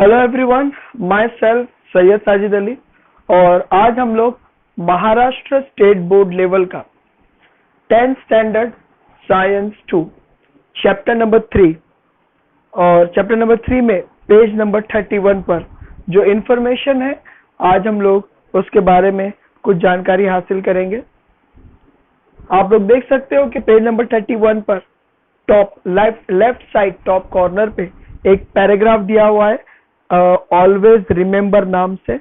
Hello everyone, my self Syed Sajid Ali और आज हम लोग महाराष्ट्र स्टेट बोर्ड लेवल का 10th standard science 2 chapter number 3 और चैप्टर नंबर 3 में पेज नंबर 31 पर जो इन्फॉर्मेशन है आज हम लोग उसके बारे में कुछ जानकारी हासिल करेंगे। आप लोग देख सकते हो कि पेज नंबर 31 पर top left side top corner पे एक पैराग्राफ दिया हुआ है ऑलवेज रिमेंबर नाम से।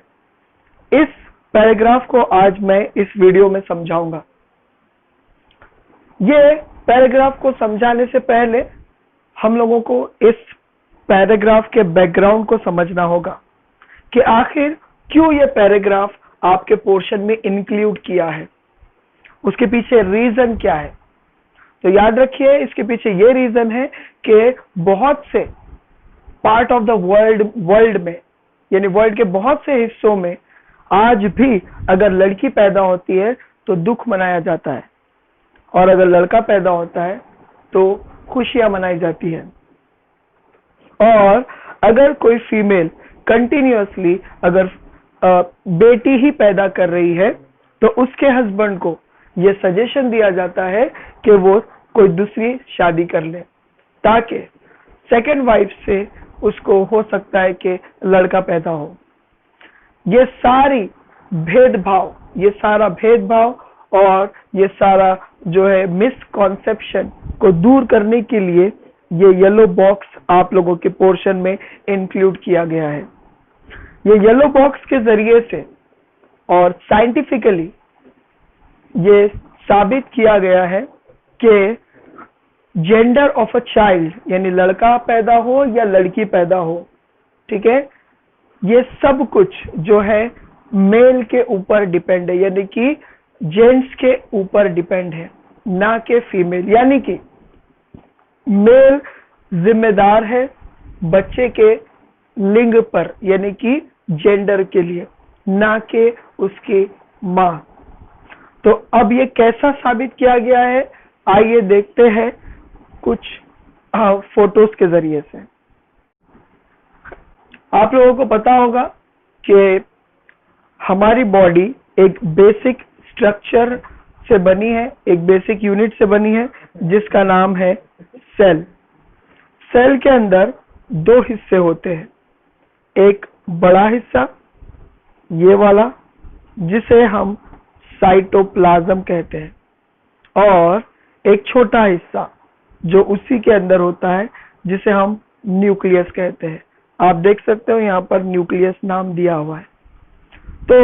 इस पैराग्राफ को आज मैं इस वीडियो में समझाऊंगा। ये पैराग्राफ को समझाने से पहले हम लोगों को इस पैराग्राफ के बैकग्राउंड को समझना होगा कि आखिर क्यों ये पैराग्राफ आपके पोर्शन में इंक्लूड किया है, उसके पीछे रीजन क्या है। तो याद रखिए, इसके पीछे ये रीजन है कि बहुत से पार्ट ऑफ द वर्ल्ड में यानी वर्ल्ड के बहुत से हिस्सों में आज भी अगर लड़की पैदा होती है तो दुख मनाया जाता है और अगर लड़का पैदा होता है तो खुशियां मनाई जाती है। और अगर कोई फीमेल कंटिन्यूअसली अगर बेटी ही पैदा कर रही है तो उसके हस्बैंड को यह सजेशन दिया जाता है कि वो कोई दूसरी शादी कर ले ताकि सेकेंड वाइफ से उसको हो सकता है कि लड़का पैदा हो। ये सारा भेदभाव और ये सारा जो है मिसकॉन्सेप्शन को दूर करने के लिए ये येलो बॉक्स आप लोगों के पोर्शन में इंक्लूड किया गया है। ये येलो बॉक्स के जरिए से और साइंटिफिकली ये साबित किया गया है कि जेंडर ऑफ अ चाइल्ड यानी लड़का पैदा हो या लड़की पैदा हो, ठीक है, ये सब कुछ जो है मेल के ऊपर डिपेंड है, यानी कि जेंट्स के ऊपर डिपेंड है, ना कि फीमेल। यानी कि मेल जिम्मेदार है बच्चे के लिंग पर यानी कि जेंडर के लिए, ना कि उसकी माँ। तो अब ये कैसा साबित किया गया है, आइए देखते हैं कुछ फोटोज के जरिए से। आप लोगों को पता होगा कि हमारी बॉडी एक बेसिक स्ट्रक्चर से बनी है, एक बेसिक यूनिट से बनी है जिसका नाम है सेल। सेल के अंदर दो हिस्से होते हैं, एक बड़ा हिस्सा ये वाला जिसे हम साइटोप्लाज्म कहते हैं और एक छोटा हिस्सा जो उसी के अंदर होता है जिसे हम न्यूक्लियस कहते हैं। आप देख सकते हो यहाँ पर न्यूक्लियस नाम दिया हुआ है। तो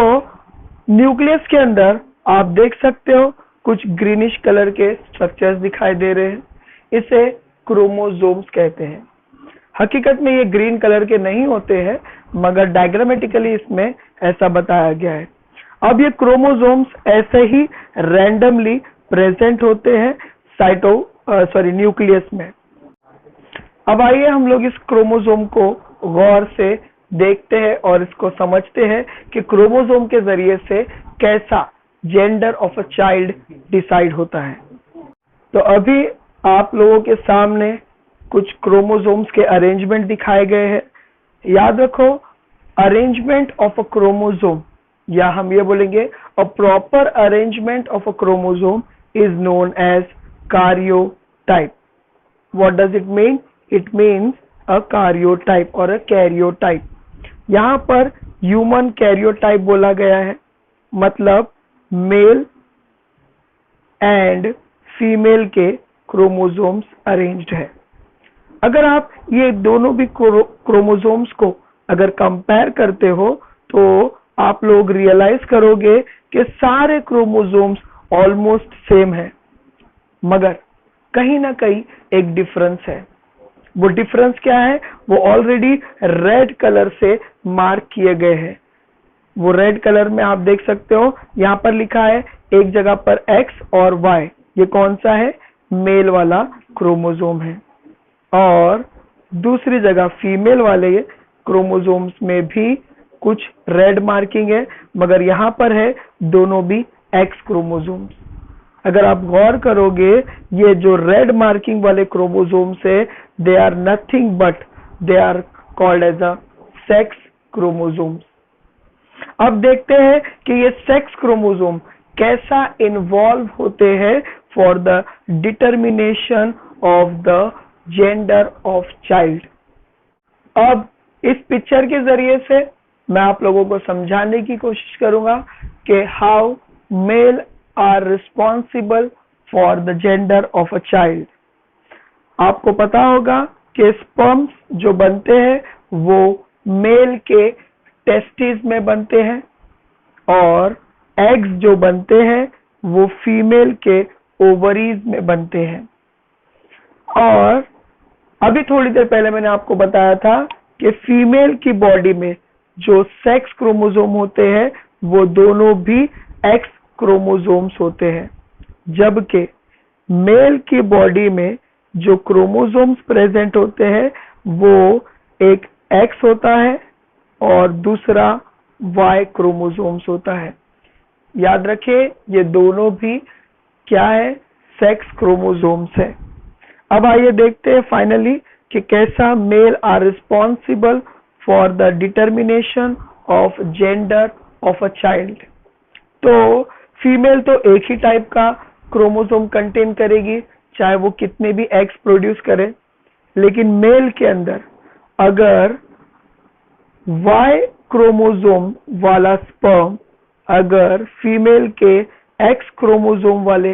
न्यूक्लियस के अंदर आप देख सकते हो कुछ ग्रीनिश कलर के स्ट्रक्चर्स दिखाई दे रहे हैं, इसे क्रोमोसोम्स कहते हैं। हकीकत में ये ग्रीन कलर के नहीं होते हैं मगर डायग्रामेटिकली इसमें ऐसा बताया गया है। अब ये क्रोमोसोम्स ऐसे ही रैंडमली प्रेजेंट होते हैं न्यूक्लियस में। अब आइए हम लोग इस क्रोमोसोम को गौर से देखते हैं और इसको समझते हैं कि क्रोमोसोम के जरिए से कैसा gender of a child decide होता है। तो अभी आप लोगों के सामने कुछ क्रोमोसोम्स के अरेंजमेंट दिखाए गए हैं। याद रखो, अरेंजमेंट ऑफ अ क्रोमोसोम या हम ये बोलेंगे a proper arrangement of a chromosome is known as karyotype. What does it mean? It means a karyotype or a karyotype. यहाँ पर ह्यूमन कैरियोटाइप बोला गया है, मतलब मेल एंड फीमेल के क्रोमोसोम्स अरेंज्ड है। अगर आप ये दोनों भी क्रोमोसोम्स को अगर कंपेयर करते हो तो आप लोग रियलाइज करोगे कि सारे क्रोमोसोम्स ऑलमोस्ट सेम है मगर कहीं ना कहीं एक डिफरेंस है। वो डिफरेंस क्या है, वो ऑलरेडी रेड कलर से मार्क किए गए हैं। वो रेड कलर में आप देख सकते हो, यहाँ पर लिखा है एक जगह पर X और Y, ये कौन सा है, मेल वाला क्रोमोसोम है, और दूसरी जगह फीमेल वाले क्रोमोसोम्स में भी कुछ रेड मार्किंग है मगर यहाँ पर है दोनों भी X क्रोमोसोम्स। अगर आप गौर करोगे ये जो रेड मार्किंग वाले क्रोमोसोम्स है, they are nothing but they are called as a sex chromosomes. अब देखते हैं कि ये सेक्स क्रोमोसोम कैसा इन्वॉल्व होते हैं for the determination of the gender of child. अब इस पिक्चर के जरिए से मैं आप लोगों को समझाने की कोशिश करूंगा कि how male are responsible for the gender of a child. आपको पता होगा कि स्पर्म्स जो बनते हैं वो मेल के टेस्टिस में बनते हैं और एग्स जो बनते हैं वो फीमेल के ओवरीज में बनते हैं। और अभी थोड़ी देर पहले मैंने आपको बताया था कि फीमेल की बॉडी में जो सेक्स क्रोमोसोम होते हैं वो दोनों भी एक्स क्रोमोसोम्स होते हैं, जबकि मेल की बॉडी में जो क्रोमोसोम्स प्रेजेंट होते हैं वो एक एक्स होता है और दूसरा वाई क्रोमोसोम्स होता है। याद रखिए ये दोनों भी क्या है, सेक्स क्रोमोसोम्स है। अब आइए देखते हैं फाइनली कि कैसा male are responsible for the determination of gender of a child. तो फीमेल तो एक ही टाइप का क्रोमोसोम कंटेन करेगी चाहे वो कितने भी एग्स प्रोड्यूस करे, लेकिन मेल के अंदर अगर वाई क्रोमोसोम वाला स्पर्म अगर फीमेल के एक्स क्रोमोसोम वाले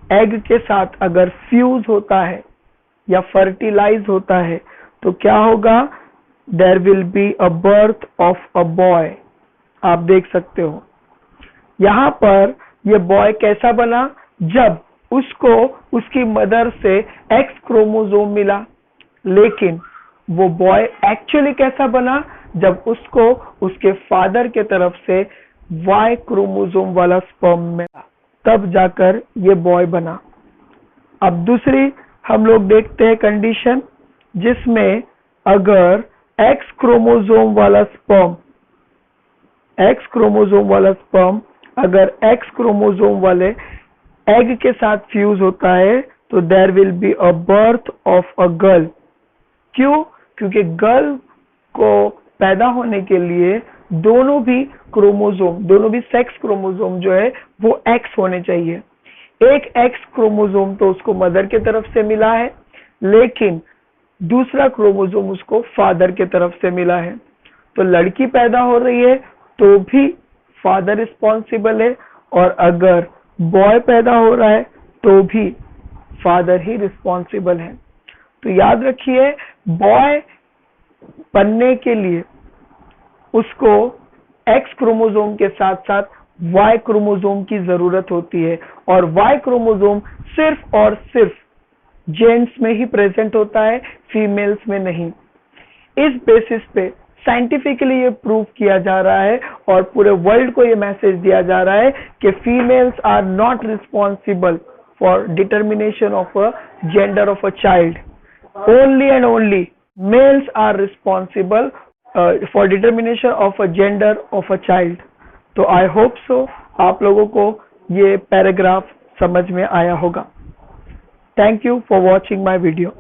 एग के साथ अगर फ्यूज होता है या फर्टिलाइज होता है तो क्या होगा, there will be a birth of a boy. आप देख सकते हो यहाँ पर ये बॉय कैसा बना, जब उसको उसकी मदर से एक्स क्रोमोसोम मिला, लेकिन वो बॉय एक्चुअली कैसा बना, जब उसको उसके फादर के तरफ से वाई क्रोमोसोम वाला स्पर्म मिला, तब जाकर ये बॉय बना। अब दूसरी हम लोग देखते हैं कंडीशन जिसमें अगर एक्स क्रोमोसोम वाला स्पर्म अगर एक्स क्रोमोसोम वाले एग के साथ फ्यूज होता है तो there will be a birth of a girl. क्यों? क्योंकि गर्ल को पैदा होने के लिए दोनों भी सेक्स क्रोमोसोम जो है वो एक्स होने चाहिए। एक एक्स क्रोमोसोम तो उसको मदर के तरफ से मिला है, लेकिन दूसरा क्रोमोसोम उसको फादर के तरफ से मिला है। तो लड़की पैदा हो रही है तो भी फादर रिस्पॉन्सिबल है, और अगर बॉय पैदा हो रहा है तो भी फादर ही रिस्पॉन्सिबल है। तो याद रखिए बॉय बनने के लिए उसको एक्स क्रोमोसोम के साथ साथ वाई क्रोमोसोम की जरूरत होती है, और वाई क्रोमोसोम सिर्फ और सिर्फ जेंट्स में ही प्रेजेंट होता है, फीमेल्स में नहीं। इस बेसिस पे साइंटिफिकली ये प्रूव किया जा रहा है और पूरे वर्ल्ड को ये मैसेज दिया जा रहा है कि females are not responsible for determination of a gender of a child, only and only males are responsible for determination of a gender of a child. तो आई होप सो आप लोगों को ये पैराग्राफ समझ में आया होगा। Thank you for watching my video.